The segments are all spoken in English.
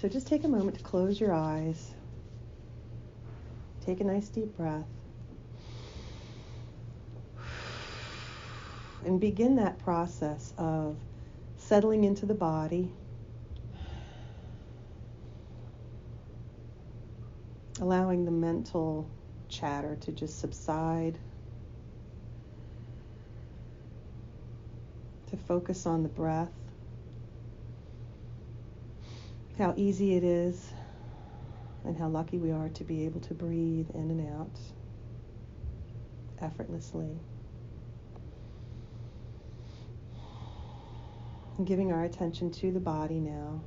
So just take a moment to close your eyes. Take a nice deep breath. And begin that process of settling into the body. Allowing the mental chatter to just subside. To focus on the breath. How easy it is and how lucky we are to be able to breathe in and out effortlessly. And giving our attention to the body now.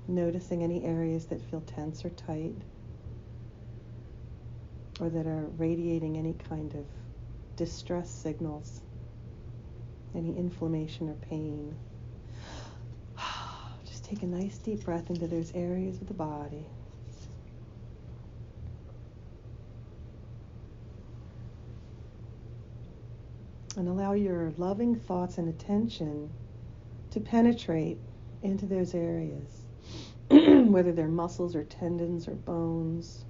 Noticing any areas that feel tense or tight or that are radiating any kind of distress signals, any inflammation or pain. Just take a nice deep breath into those areas of the body. And allow your loving thoughts and attention to penetrate into those areas, whether they're muscles or tendons or bones,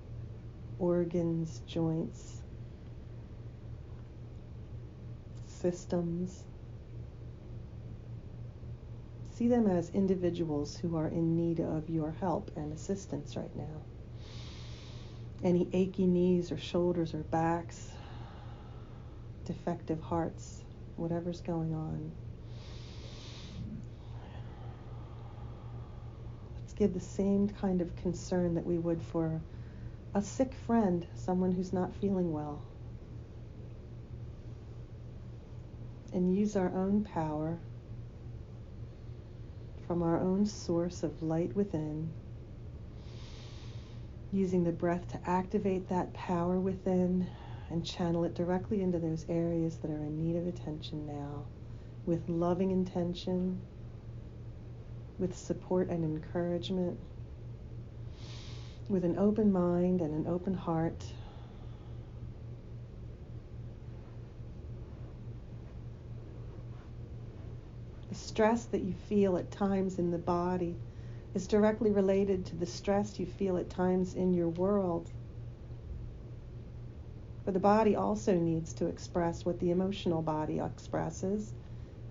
organs, joints, systems. See them as individuals who are in need of your help and assistance right now. Any achy knees or shoulders or backs, defective hearts, whatever's going on. Let's give the same kind of concern that we would for a sick friend, someone who's not feeling well. And use our own power from our own source of light within, using the breath to activate that power within and channel it directly into those areas that are in need of attention now, with loving intention, with support and encouragement, with an open mind and an open heart. The stress that you feel at times in the body is directly related to the stress you feel at times in your world. But the body also needs to express what the emotional body expresses,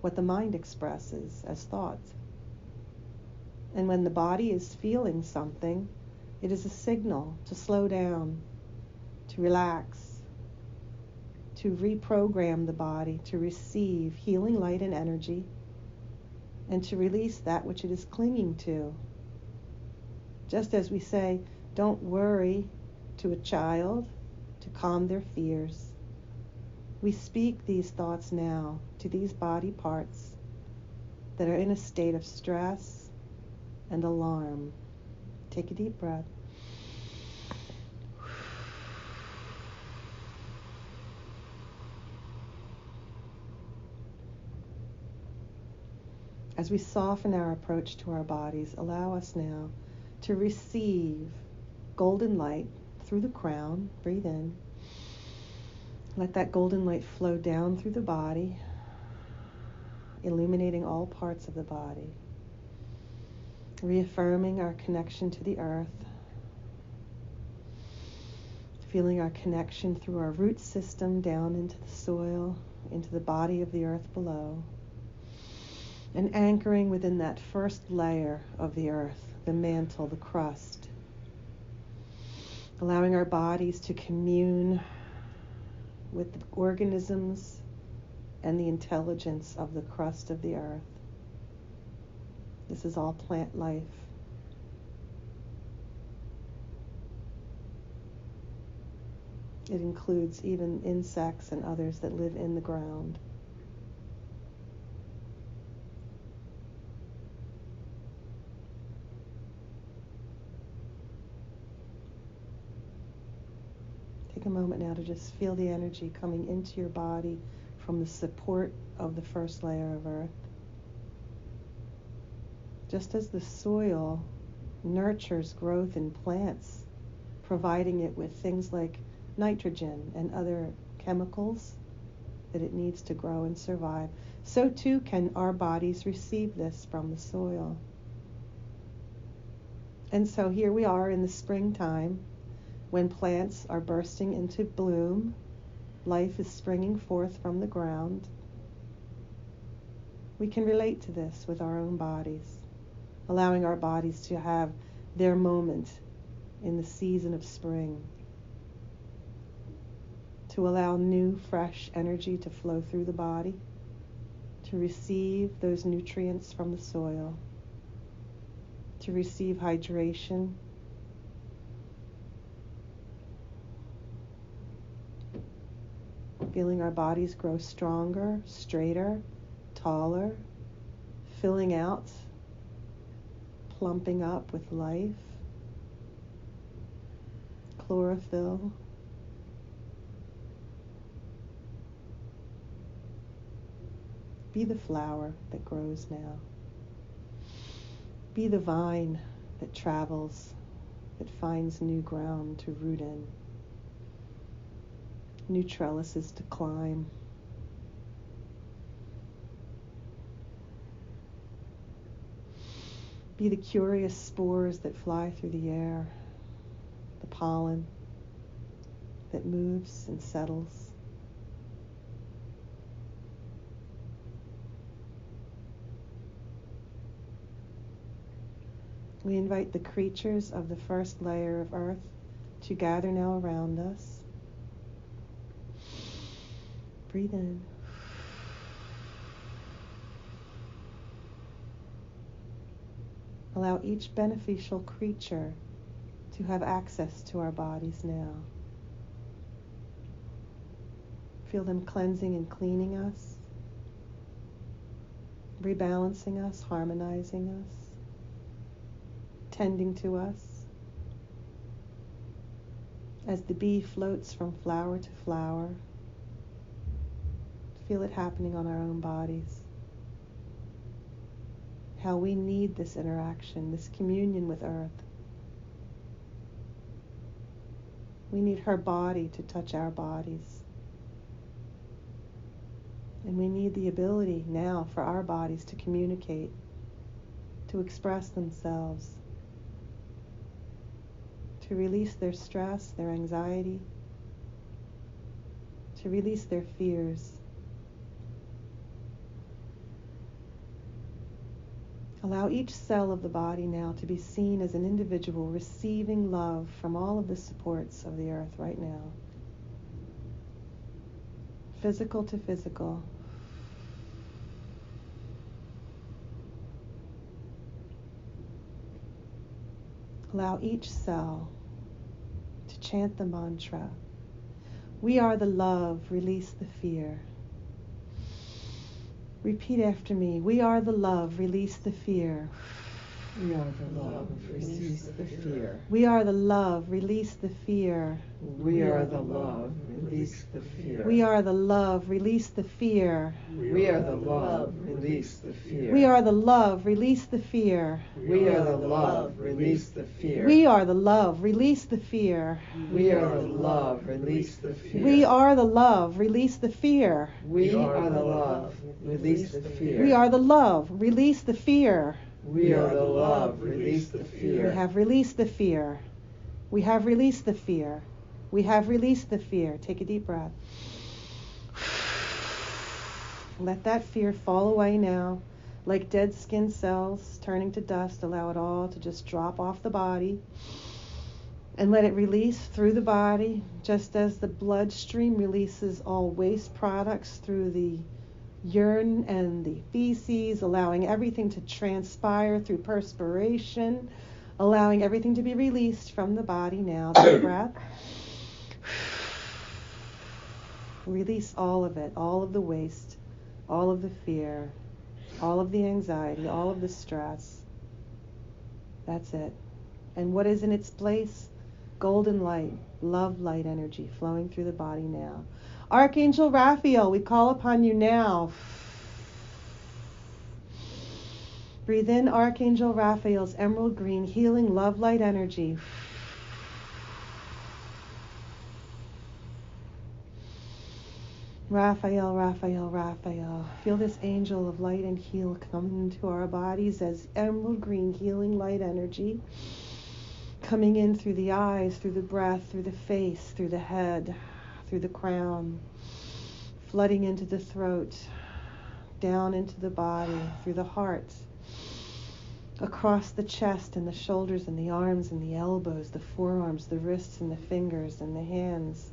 what the mind expresses as thoughts. And when the body is feeling something, it is a signal to slow down, to relax, to reprogram the body to receive healing light and energy, and to release that which it is clinging to. Just as we say, don't worry to a child to calm their fears, we speak these thoughts now to these body parts that are in a state of stress and alarm. Take a deep breath. As we soften our approach to our bodies, allow us now to receive golden light through the crown. Breathe in. Let that golden light flow down through the body, illuminating all parts of the body, reaffirming our connection to the earth, feeling our connection through our root system down into the soil, into the body of the earth below, and anchoring within that first layer of the earth, the mantle, the crust, allowing our bodies to commune with the organisms and the intelligence of the crust of the earth. This is all plant life. It includes even insects and others that live in the ground. Take a moment now to just feel the energy coming into your body from the support of the first layer of earth. Just as the soil nurtures growth in plants, providing it with things like nitrogen and other chemicals that it needs to grow and survive, so too can our bodies receive this from the soil. And so here we are in the springtime, when plants are bursting into bloom, life is springing forth from the ground. We can relate to this with our own bodies, allowing our bodies to have their moment in the season of spring, to allow new, fresh energy to flow through the body, to receive those nutrients from the soil, to receive hydration, feeling our bodies grow stronger, straighter, taller, filling out, plumping up with life, chlorophyll. Be the flower that grows now. Be the vine that travels, that finds new ground to root in, new trellises to climb. Be the curious spores that fly through the air, the pollen that moves and settles. We invite the creatures of the first layer of earth to gather now around us. Breathe in. Allow each beneficial creature to have access to our bodies now. Feel them cleansing and cleaning us, rebalancing us, harmonizing us, tending to us. As the bee floats from flower to flower, feel it happening on our own bodies. How we need this interaction, this communion with Earth. We need her body to touch our bodies. And we need the ability now for our bodies to communicate, to express themselves, to release their stress, their anxiety, to release their fears. Allow each cell of the body now to be seen as an individual receiving love from all of the supports of the earth right now. Physical to physical. Allow each cell to chant the mantra. We are the love, release the fear. Repeat after me. We are the love, release the fear. We are the love, release the fear. We are the love, release the fear. We are the love, release the fear. We are the love, release the fear. We are the love, release the fear. We are the love, release the fear. We are the love, release the fear. We are the love, release the fear. We are the love, release the fear. We are the love, release the fear. We are the love, release the fear. We are the love, release the fear. We are the love, release the fear. We have released the fear. We have released the fear. We have released the fear. Take a deep breath. Let that fear fall away now. Like dead skin cells turning to dust, allow it all to just drop off the body. And let it release through the body, just as the bloodstream releases all waste products through the urine and the feces, allowing everything to transpire through perspiration, allowing everything to be released from the body now. Deep breath. Release all of it, all of the waste, all of the fear, all of the anxiety, all of the stress. That's it. And what is in its place? Golden light, love light energy flowing through the body now. Archangel Raphael, we call upon you now. Breathe in Archangel Raphael's emerald green healing love light energy. Raphael, Raphael, Raphael. Feel this angel of light and heal come into our bodies as emerald green healing light energy. coming in through the eyes, through the breath, through the face, through the head, through the crown, flooding into the throat, down into the body, through the heart, across the chest and the shoulders and the arms and the elbows, the forearms, the wrists and the fingers and the hands.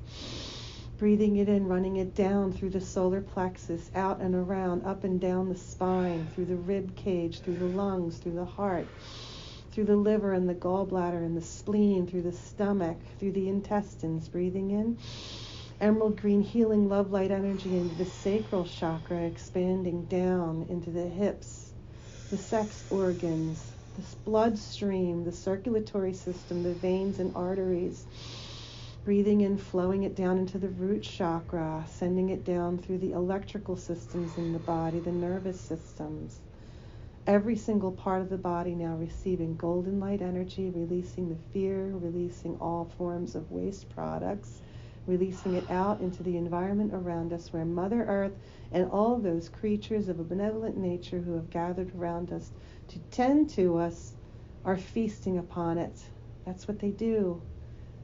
Breathing it in, running it down through the solar plexus, out and around, up and down the spine, through the rib cage, through the lungs, through the heart, through the liver and the gallbladder and the spleen, through the stomach, through the intestines. Breathing in, emerald green healing love light energy into the sacral chakra, expanding down into the hips, the sex organs, the bloodstream, the circulatory system, the veins and arteries. Breathing in, flowing it down into the root chakra, sending it down through the electrical systems in the body, the nervous systems. Every single part of the body now receiving golden light energy, releasing the fear, releasing all forms of waste products, releasing it out into the environment around us where Mother Earth and all those creatures of a benevolent nature who have gathered around us to tend to us are feasting upon it. That's what they do.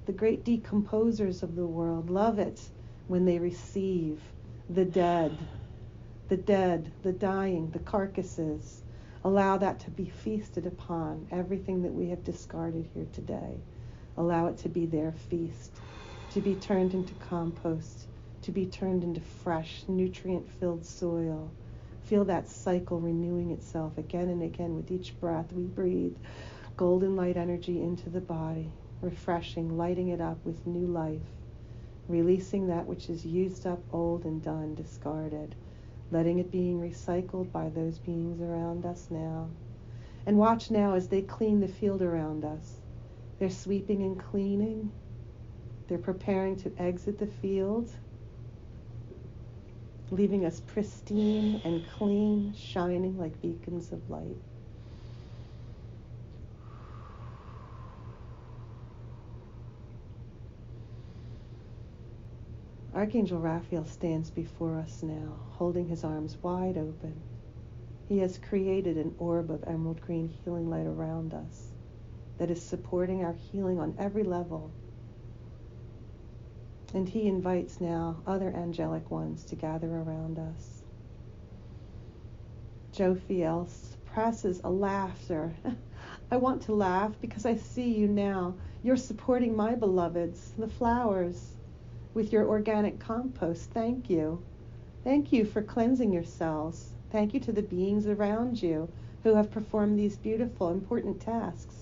The great decomposers of the world love it when they receive the dead, the dying, the carcasses. Allow that to be feasted upon, everything that we have discarded here today. Allow it to be their feast, to be turned into compost, to be turned into fresh, nutrient-filled soil. Feel that cycle renewing itself again and again with each breath we breathe. Golden light energy into the body, refreshing, lighting it up with new life, releasing that which is used up, old and done, discarded, letting it being recycled by those beings around us now. And watch now as they clean the field around us. They're sweeping and cleaning. They're preparing to exit the field, leaving us pristine and clean, shining like beacons of light. Archangel Raphael stands before us now, holding his arms wide open. He has created an orb of emerald green healing light around us that is supporting our healing on every level. And he invites now other angelic ones to gather around us. Jophiel suppresses a laughter. I want to laugh because I see you now. You're supporting my beloveds, the flowers, with your organic compost. Thank you. Thank you for cleansing yourselves. Thank you to the beings around you who have performed these beautiful, important tasks.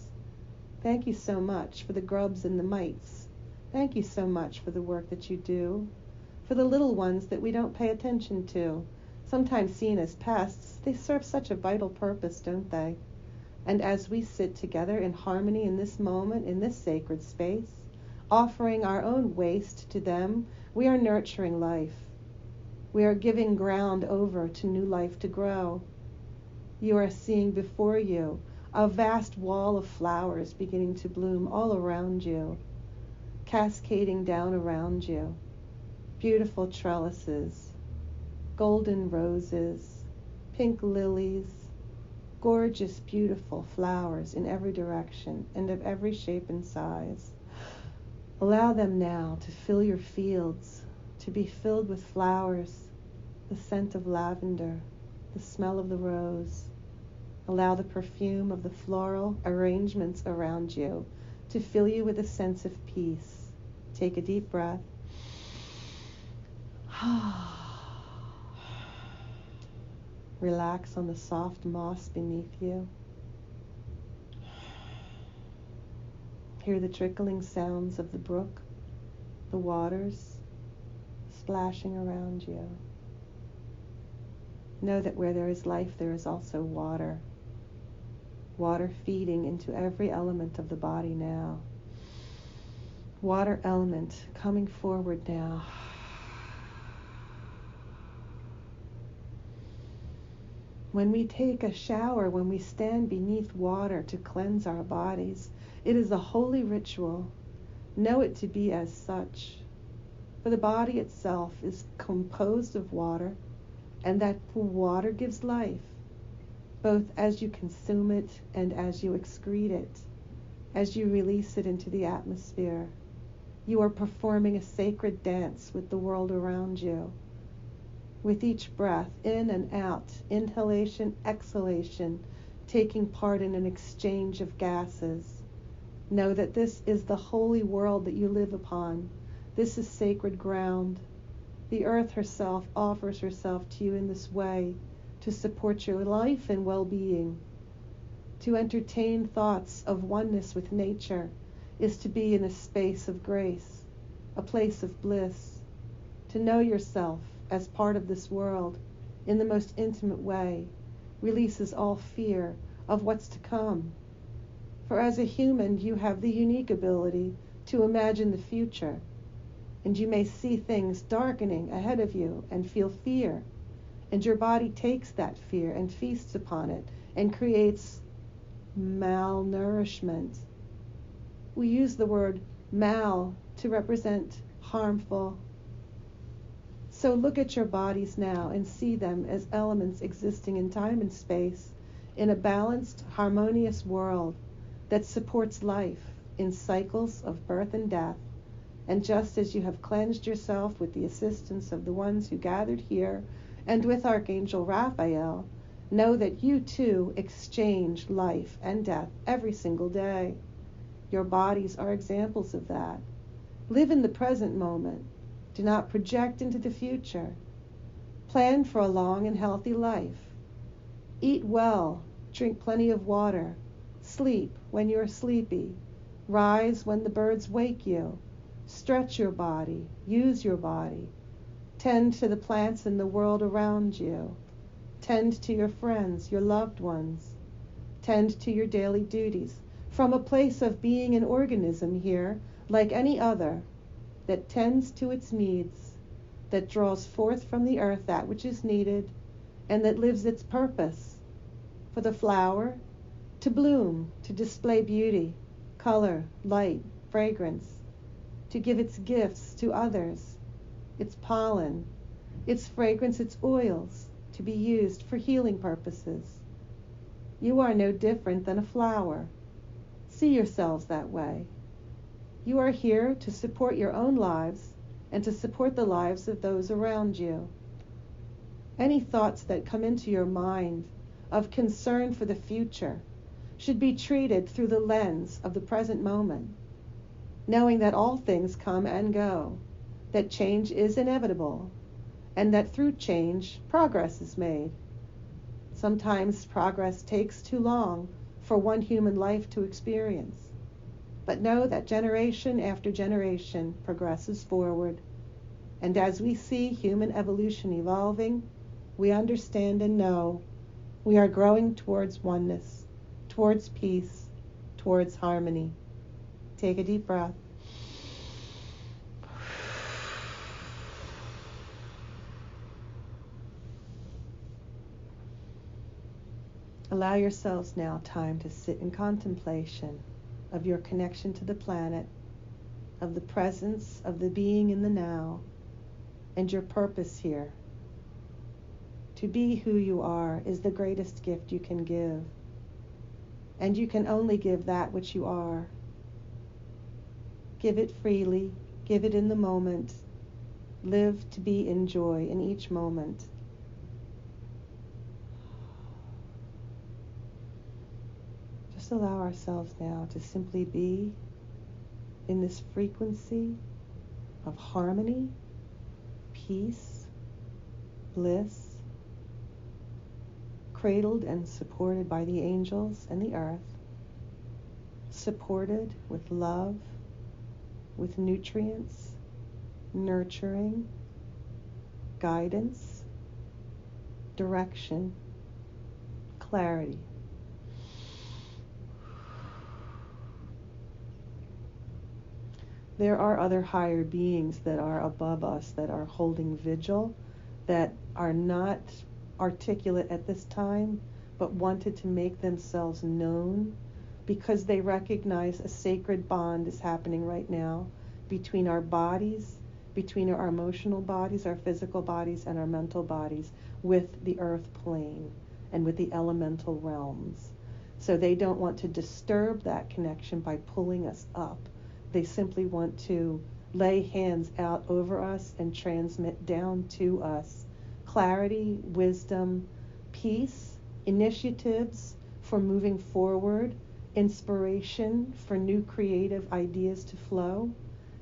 Thank you so much for the grubs and the mites. Thank you so much for the work that you do, for the little ones that we don't pay attention to. Sometimes seen as pests, they serve such a vital purpose, don't they? And as we sit together in harmony in this moment, in this sacred space, offering our own waste to them, we are nurturing life. We are giving ground over to new life to grow. You are seeing before you a vast wall of flowers beginning to bloom all around you, cascading down around you. Beautiful trellises, golden roses, pink lilies, gorgeous, beautiful flowers in every direction and of every shape and size. Allow them now to fill your fields, to be filled with flowers, the scent of lavender, the smell of the rose. Allow the perfume of the floral arrangements around you to fill you with a sense of peace. Take a deep breath. Relax on the soft moss beneath you. Hear the trickling sounds of the brook, the waters splashing around you. Know that where there is life, there is also water. Water feeding into every element of the body now. Water element coming forward now. When we take a shower, when we stand beneath water to cleanse our bodies, it is a holy ritual. Know it to be as such. For the body itself is composed of water, and that water gives life, both as you consume it and as you excrete it. as you release it into the atmosphere. You are performing a sacred dance with the world around you. With each breath, in and out, inhalation, exhalation, taking part in an exchange of gases. Know that this is the holy world that you live upon. This is sacred ground. The earth herself offers herself to you in this way to support your life and well-being. To entertain thoughts of oneness with nature is to be in a space of grace, a place of bliss. To know yourself as part of this world in the most intimate way releases all fear of what's to come. For as a human, you have the unique ability to imagine the future, and you may see things darkening ahead of you and feel fear, and your body takes that fear and feasts upon it and creates malnourishment. We use the word mal to represent harmful. So look at your bodies now and see them as elements existing in time and space in a balanced, harmonious world that supports life in cycles of birth and death. And just as you have cleansed yourself with the assistance of the ones who gathered here and with Archangel Raphael, know that you too exchange life and death every single day. Your bodies are examples of that. Live in the present moment. Do not project into the future. Plan for a long and healthy life. Eat well. Drink plenty of water. Sleep when you are sleepy. Rise when the birds wake you. Stretch your body. Use your body. Tend to the plants in the world around you. Tend to your friends, your loved ones. Tend to your daily duties from a place of being an organism here, like any other, that tends to its needs, that draws forth from the earth that which is needed, and that lives its purpose for the flower to bloom, to display beauty, color, light, fragrance, to give its gifts to others, its pollen, its fragrance, its oils, to be used for healing purposes. You are no different than a flower. See yourselves that way. You are here to support your own lives and to support the lives of those around you. Any thoughts that come into your mind of concern for the future should be treated through the lens of the present moment, knowing that all things come and go, that change is inevitable, and that through change, progress is made. Sometimes progress takes too long for one human life to experience. But know that generation after generation progresses forward. And as we see human evolution evolving, we understand and know we are growing towards oneness, towards peace, towards harmony. Take a deep breath. Allow yourselves now time to sit in contemplation of your connection to the planet, of the presence of the being in the now, and your purpose here. To be who you are is the greatest gift you can give, and you can only give that which you are. Give it freely, give it in the moment, live to be in joy in each moment. Just allow ourselves now to simply be in this frequency of harmony, peace, bliss, cradled and supported by the angels and the earth, supported with love, with nutrients, nurturing, guidance, direction, clarity. There are other higher beings that are above us, that are holding vigil, that are not articulate at this time, but wanted to make themselves known because they recognize a sacred bond is happening right now between our bodies, between our emotional bodies, our physical bodies, and our mental bodies with the earth plane and with the elemental realms. So they don't want to disturb that connection by pulling us up. They simply want to lay hands out over us and transmit down to us clarity, wisdom, peace, initiatives for moving forward, inspiration for new creative ideas to flow,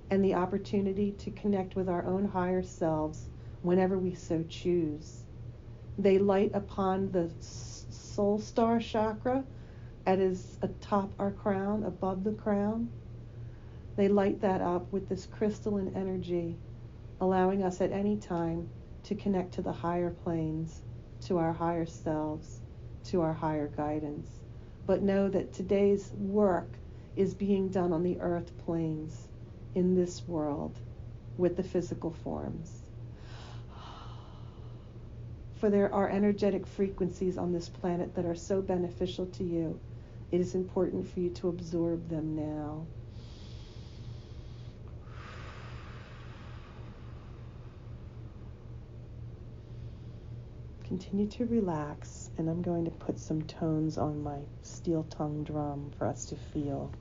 and the opportunity to connect with our own higher selves whenever we so choose. They light upon the soul star chakra that is atop our crown, above the crown. They light that up with this crystalline energy, allowing us at any time to connect to the higher planes, to our higher selves, to our higher guidance. But know that today's work is being done on the earth planes, in this world, with the physical forms. For there are energetic frequencies on this planet that are so beneficial to you. It is important for you to absorb them now. Continue to relax, and I'm going to put some tones on my steel tongue drum for us to feel.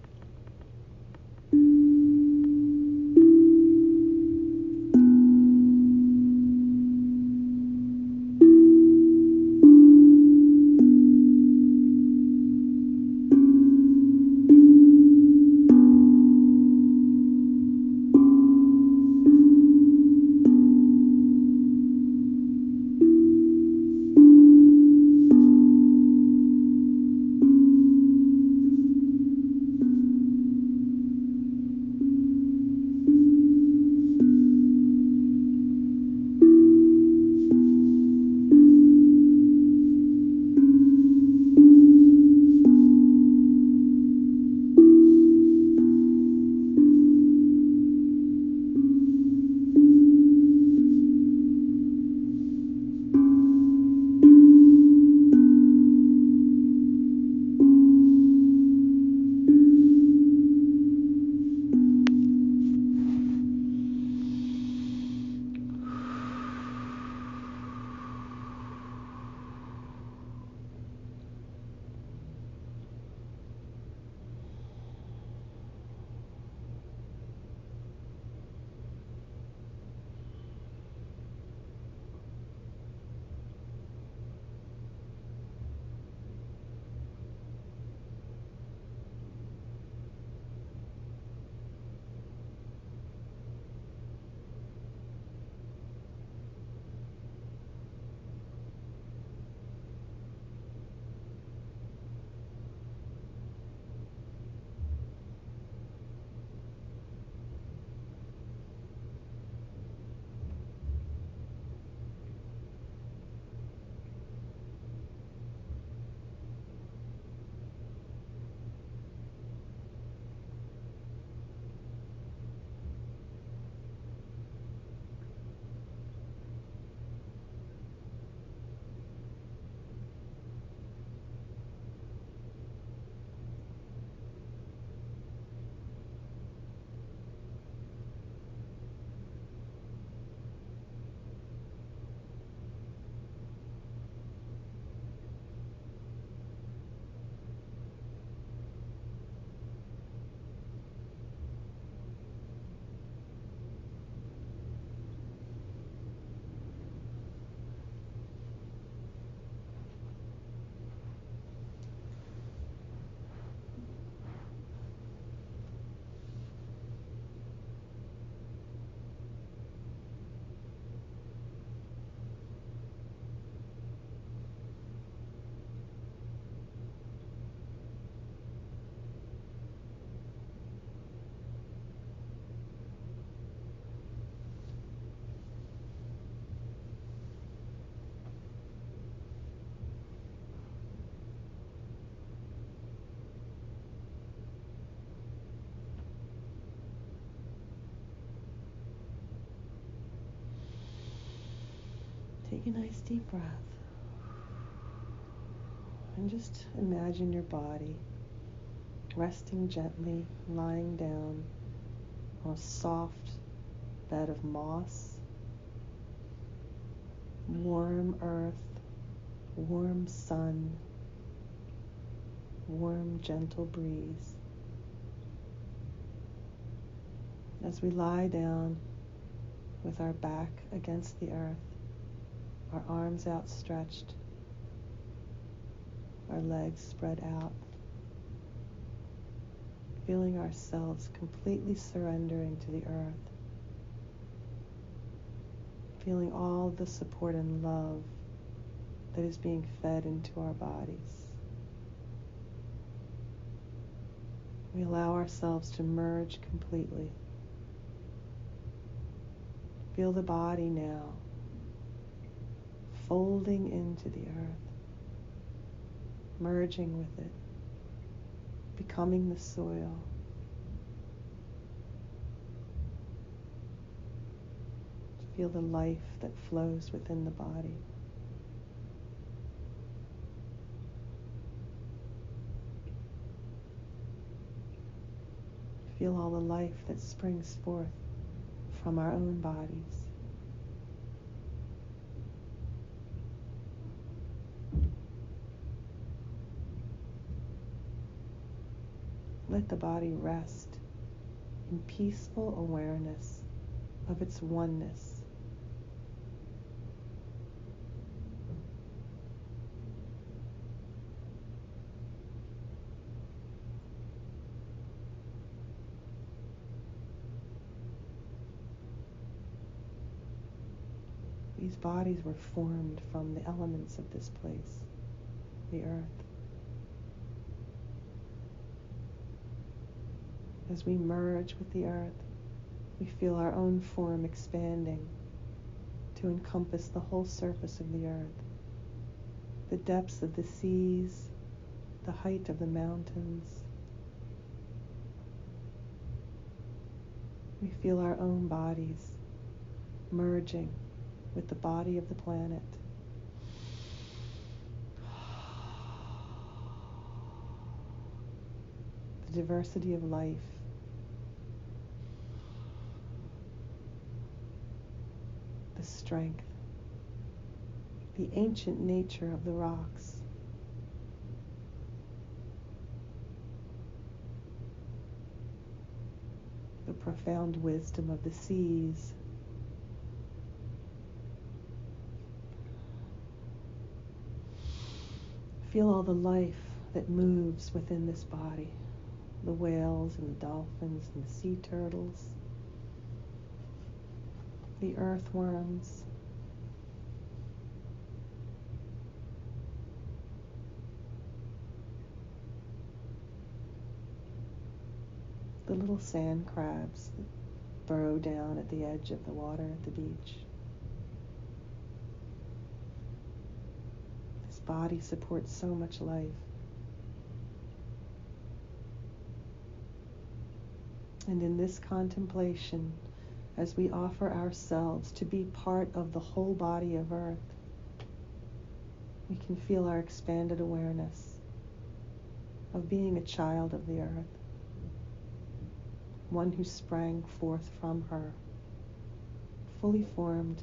Take a nice deep breath. And just imagine your body resting gently, lying down on a soft bed of moss, warm earth, warm sun, warm, gentle breeze. As we lie down with our back against the earth, our arms outstretched, our legs spread out, feeling ourselves completely surrendering to the earth, feeling all the support and love that is being fed into our bodies. We allow ourselves to merge completely. Feel the body now folding into the earth, merging with it, becoming the soil. Feel the life that flows within the body. Feel all the life that springs forth from our own bodies. Let the body rest in peaceful awareness of its oneness. These bodies were formed from the elements of this place, the earth. As we merge with the earth, we feel our own form expanding to encompass the whole surface of the earth, the depths of the seas, the height of the mountains. We feel our own bodies merging with the body of the planet. The diversity of life. The strength. The ancient nature of the rocks. The profound wisdom of the seas. Feel all the life that moves within this body. The whales and the dolphins and the sea turtles. The earthworms. The little sand crabs that burrow down at the edge of the water at the beach. This body supports so much life. And in this contemplation, as we offer ourselves to be part of the whole body of earth, we can feel our expanded awareness of being a child of the earth, one who sprang forth from her, fully formed,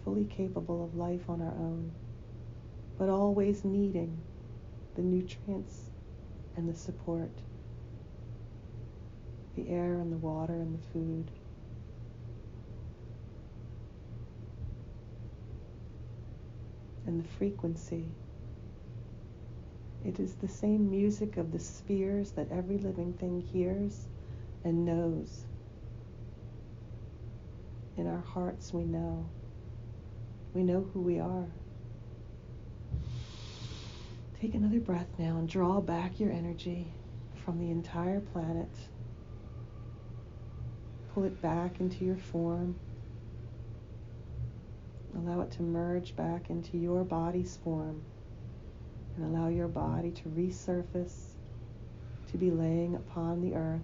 fully capable of life on our own, but always needing the nutrients and the support, the air and the water and the food. And the frequency. It is the same music of the spheres that every living thing hears and knows. In our hearts we know. We know who we are. Take another breath now and draw back your energy from the entire planet. Pull it back into your form. Allow it to merge back into your body's form. And allow your body to resurface, to be laying upon the earth,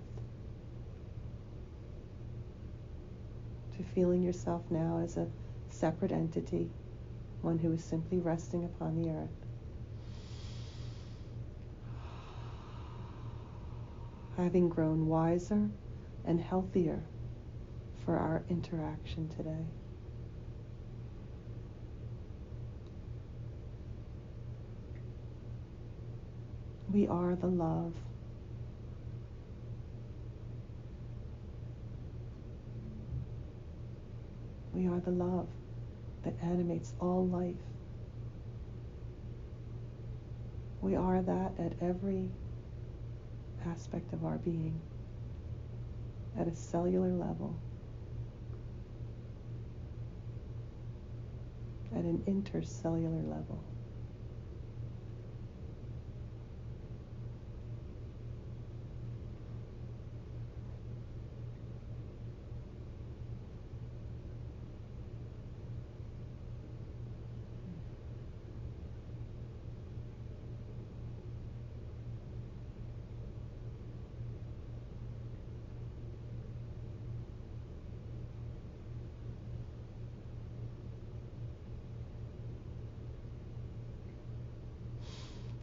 to feeling yourself now as a separate entity, one who is simply resting upon the earth. Having grown wiser and healthier for our interaction today. We are the love. We are the love that animates all life. We are that at every aspect of our being, at a cellular level, at an intercellular level.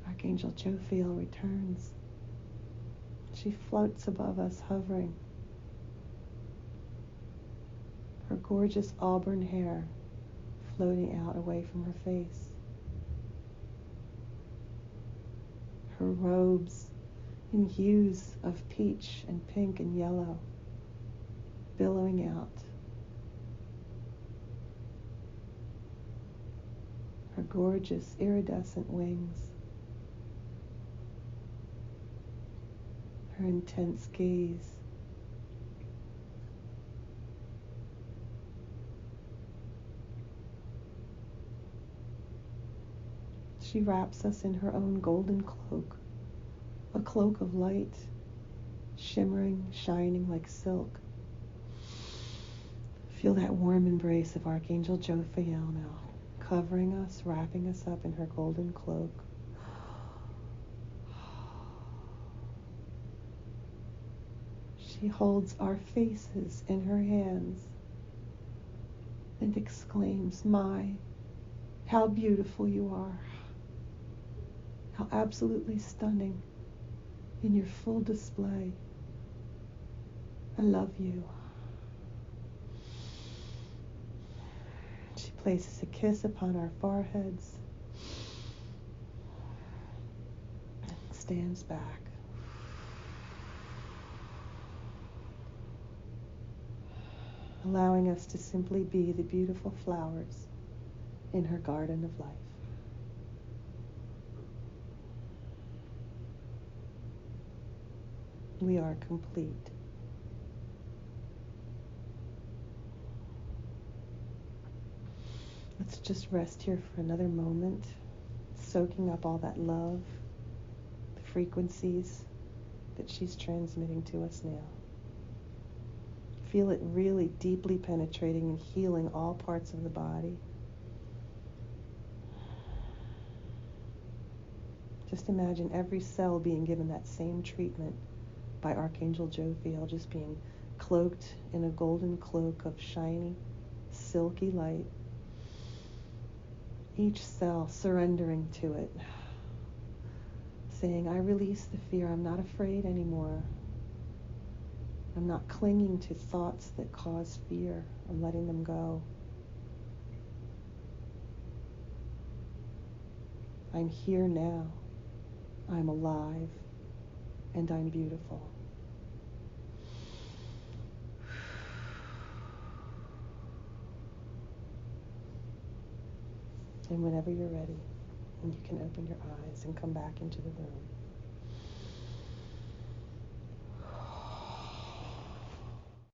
Archangel Jophiel returns. She floats above us, hovering. Her gorgeous auburn hair floating out away from her face. Her robes in hues of peach and pink and yellow, billowing out. Her gorgeous iridescent wings. Her intense gaze. She wraps us in her own golden cloak, a cloak of light, shimmering, shining like silk. Feel that warm embrace of Archangel Jophiel now, covering us, wrapping us up in her golden cloak. She holds our faces in her hands and exclaims, "My, how beautiful you are. How absolutely stunning in your full display. I love you." She places a kiss upon our foreheads and stands back. Allowing us to simply be the beautiful flowers in her garden of life. We are complete. Let's just rest here for another moment, soaking up all that love, the frequencies that she's transmitting to us now. Feel it really deeply penetrating and healing all parts of the body. Just imagine every cell being given that same treatment by Archangel Jophiel, just being cloaked in a golden cloak of shiny, silky light. Each cell surrendering to it, saying, "I release the fear. I'm not afraid anymore. I'm not clinging to thoughts that cause fear. I'm letting them go. I'm here now. I'm alive, and I'm beautiful." And whenever you're ready, you can open your eyes and come back into the room.